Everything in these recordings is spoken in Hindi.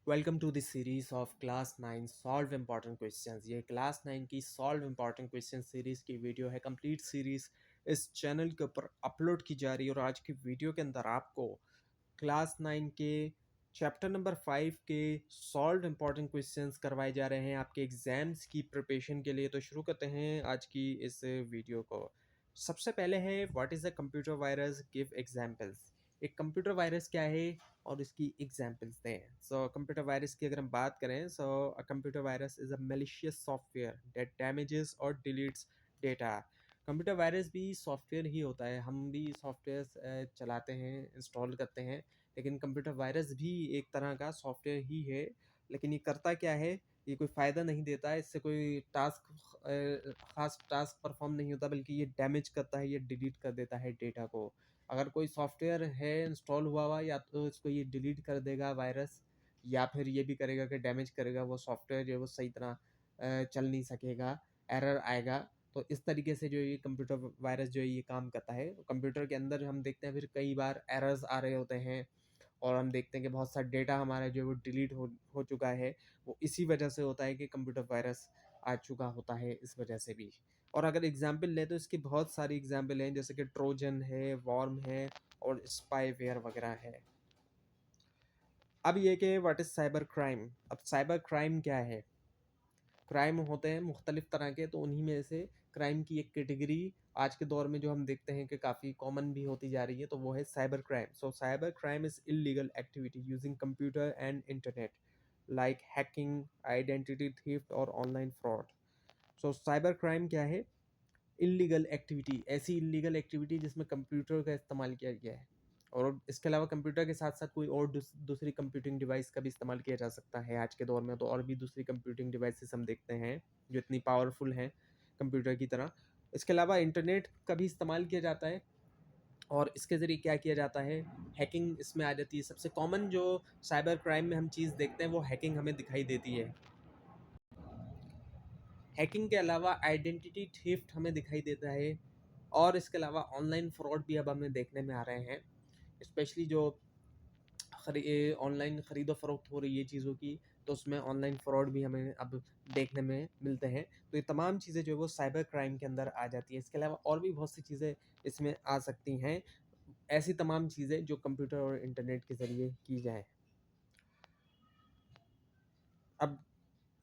Welcome to this series of class 9 solve important questions. ये क्लास 9 की सॉल्व इम्पॉर्टेंट क्वेश्चन सीरीज की वीडियो है। कंप्लीट सीरीज इस चैनल के ऊपर अपलोड की जा रही है और आज की वीडियो के अंदर आपको क्लास 9 के चैप्टर नंबर 5 के सॉल्व इम्पॉर्टेंट क्वेश्चंस करवाए जा रहे हैं आपके एग्जाम्स की प्रिपरेशन के लिए। तो शुरू करते हैं आज की इस वीडियो को। सबसे पहले है what is a computer virus, give examples. एक कंप्यूटर वायरस क्या है और इसकी एग्जांपल्स दें। सो कंप्यूटर वायरस की अगर हम बात करें, so a computer virus is a malicious software that damages और डिलीट्स डेटा। कंप्यूटर वायरस भी सॉफ्टवेयर ही होता है, हम भी सॉफ्टवेयर चलाते हैं, इंस्टॉल करते हैं, लेकिन कंप्यूटर वायरस भी एक तरह का सॉफ्टवेयर ही है। लेकिन ये करता क्या है, ये कोई फ़ायदा नहीं देता है, इससे कोई ख़ास टास्क परफॉर्म नहीं होता, बल्कि ये डैमेज करता है, ये डिलीट कर देता है डेटा को। अगर कोई सॉफ्टवेयर है इंस्टॉल हुआ हुआ, या तो इसको ये डिलीट कर देगा वायरस, या फिर ये भी करेगा कि डैमेज करेगा वो सॉफ्टवेयर, जो है वो सही तरह चल नहीं सकेगा, एरर आएगा। तो इस तरीके से जो ये कंप्यूटर वायरस जो है ये काम करता है। कंप्यूटर के अंदर हम देखते हैं फिर कई बार एरर्स आ रहे होते हैं, और हम देखते हैं कि बहुत सारा डेटा हमारा जो है वो डिलीट हो चुका है। वो इसी वजह से होता है कि कंप्यूटर वायरस आ चुका होता है, इस वजह से भी। और अगर एग्जाम्पल लें तो इसकी बहुत सारी एग्जाम्पल हैं, जैसे कि ट्रोजन है, वॉर्म है और स्पाईवेयर वगैरह है। अब ये कि व्हाट इज़ साइबर क्राइम। अब साइबर क्राइम क्या है? क्राइम होते हैं मुख्तलिफ तरह के, तो उन्हीं में से क्राइम की एक कैटेगरी आज के दौर में जो हम देखते हैं कि काफ़ी कॉमन भी होती जा रही है, तो वो है cyber crime. So cyber crime is illegal activity using computer and internet, like hacking, identity theft और online fraud. So cyber crime क्या है? इल्लीगल एक्टिविटी, ऐसी इल्लीगल एक्टिविटी जिसमें कंप्यूटर का इस्तेमाल किया गया है, और इसके अलावा कंप्यूटर के साथ साथ कोई और दूसरी कंप्यूटिंग डिवाइस का भी इस्तेमाल किया जा सकता है। आज के दौर में तो और भी दूसरी कंप्यूटिंग डिवाइसेस हम देखते हैं जो इतनी पावरफुल हैं कंप्यूटर की तरह। इसके अलावा इंटरनेट का भी इस्तेमाल किया जाता है, और इसके ज़रिए क्या किया जाता है, हैकिंग इसमें आ जाती है। सबसे कॉमन जो साइबर क्राइम में हम चीज़ देखते हैं वो हैकिंग हमें दिखाई देती है। हैकिंग के अलावा आइडेंटिटी थेफ्ट हमें दिखाई देता है, और इसके अलावा ऑनलाइन फ्रॉड भी अब हमें देखने में आ रहे हैं। स्पेशली जो ऑनलाइन ख़रीदो फ़रोख्त हो रही है चीज़ों की, तो उसमें ऑनलाइन फ्रॉड भी हमें अब देखने में मिलते हैं। तो ये तमाम चीज़ें जो है वो साइबर क्राइम के अंदर आ जाती है। इसके अलावा और भी बहुत सी चीज़ें इसमें आ सकती हैं, ऐसी तमाम चीज़ें जो कंप्यूटर और इंटरनेट के ज़रिए की जाएँ। अब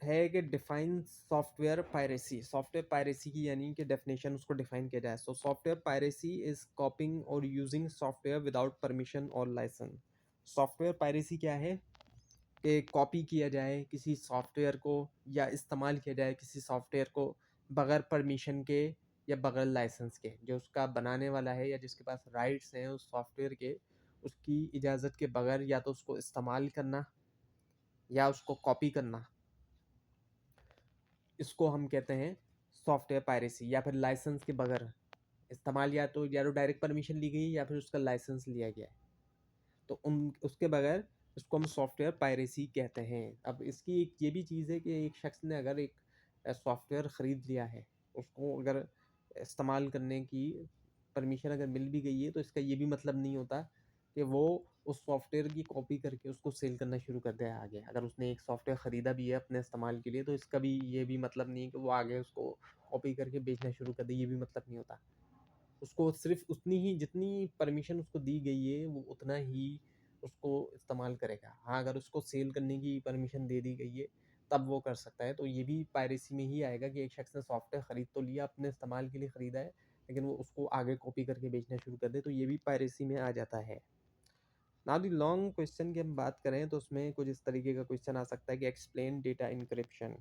है कि define software piracy. Software piracy की यानी कि डेफिनेशन उसको डिफाइन किया जाए। सो सॉफ्टवेयर पायरेसी इज कॉपिंग और यूजिंग सॉफ्टवेयर विदाउट परमिशन और लाइसेंस। सॉफ्टवेयर पायरेसी क्या है कि कॉपी किया जाए किसी सॉफ्टवेयर को, या इस्तेमाल किया जाए किसी सॉफ्टवेयर को बगैर परमिशन के या बगैर लाइसेंस के। जो उसका बनाने वाला है या जिसके पास राइट्स हैं उस सॉफ्टवेयर के, उसकी इजाज़त के बगैर या तो उसको इस्तेमाल करना या उसको कॉपी करना, इसको हम कहते हैं सॉफ्टवेयर पायरेसी। या फिर लाइसेंस के बगैर इस्तेमाल, या तो डायरेक्ट परमिशन ली गई है या फिर उसका लाइसेंस लिया गया है, तो उन उसके बगैर इसको हम सॉफ्टवेयर पायरेसी कहते हैं। अब इसकी एक ये भी चीज़ है कि एक शख्स ने अगर एक सॉफ्टवेयर ख़रीद लिया है, उसको अगर इस्तेमाल करने की परमिशन अगर मिल भी गई है, तो इसका ये भी मतलब नहीं होता कि वो उस सॉफ्टवेयर की कॉपी करके उसको सेल करना शुरू कर दे आगे। अगर उसने एक सॉफ्टवेयर ख़रीदा भी है अपने इस्तेमाल के लिए, तो इसका भी ये भी मतलब नहीं है कि वो आगे उसको कॉपी करके बेचना शुरू कर दे, ये भी मतलब नहीं होता। उसको सिर्फ़ उतनी ही जितनी परमिशन उसको दी गई है, वो उतना ही उसको इस्तेमाल करेगा। हाँ, अगर उसको सेल करने की परमिशन दे दी गई है, तब वो कर सकता है। तो ये भी पायरेसी में ही आएगा कि एक शख्स ने सॉफ्टवेयर खरीद तो लिया, अपने इस्तेमाल के लिए खरीदा है, लेकिन वो उसको आगे कॉपी करके बेचना शुरू कर दे, तो ये भी पायरेसी में आ जाता है। नाउ द लॉन्ग क्वेश्चन की हम बात करें तो उसमें कुछ इस तरीके का क्वेश्चन आ सकता है कि explain data encryption.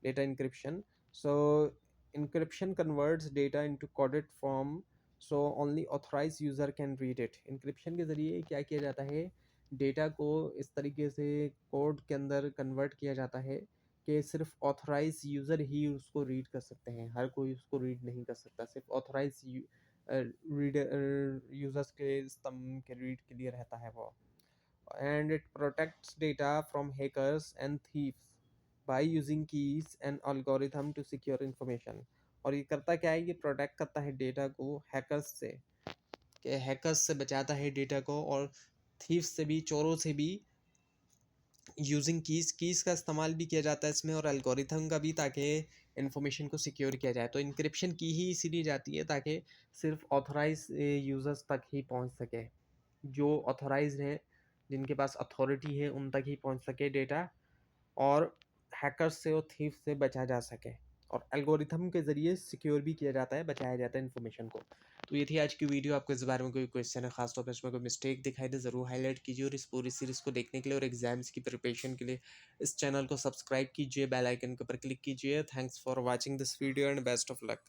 Data encryption, so encryption converts data into coded form, so only authorise user can read it. Encryption के ज़रिए क्या किया जाता है, डेटा को इस तरीके से कोड के अंदर कन्वर्ट किया जाता है कि सिर्फ ऑथराइज यूज़र ही उसको रीड कर सकते हैं, हर कोई उसको रीड नहीं कर सकता। सिर्फ ऑथराइज रीडर यूज़र्स के स्तंभ के रीड के लिए रहता है वो। And it protects data from hackers and thieves by using keys and algorithm to secure information. और ये करता क्या है, ये प्रोटेक्ट करता है डेटा को हैकर्स से, कि हैकर्स से बचाता है डेटा को, और थीव्स से भी, चोरों से भी यूजिंग कीज़ का इस्तेमाल भी किया जाता है इसमें, और एल्गोरिथम का भी, ताकि इन्फॉर्मेशन को सिक्योर किया जाए। तो इनक्रिप्शन की ही इसीलिए जाती है ताकि सिर्फ ऑथराइज यूज़र्स तक ही पहुंच सके, जो ऑथराइज्ड हैं, जिनके पास अथॉरिटी है, उन तक ही पहुंच सके डेटा, और हैकर्स से और थीफ से बचा जा सके। और एल्गोरिथम के ज़रिए सिक्योर भी किया जाता है, बचाया जाता है इन्फॉर्मेशन को। तो ये थी आज की वीडियो। आपको इस बारे में कोई क्वेश्चन है, खासतौर पर इसमें कोई मिस्टेक दिखाई दे, ज़रूर हाईलाइट कीजिए। और इस पूरी सीरीज़ को देखने के लिए और एग्जाम्स की प्रिपरेशन के लिए इस चैनल को सब्सक्राइब कीजिए, बेल आइकन के ऊपर क्लिक कीजिए। Thanks for watching this video and best of luck.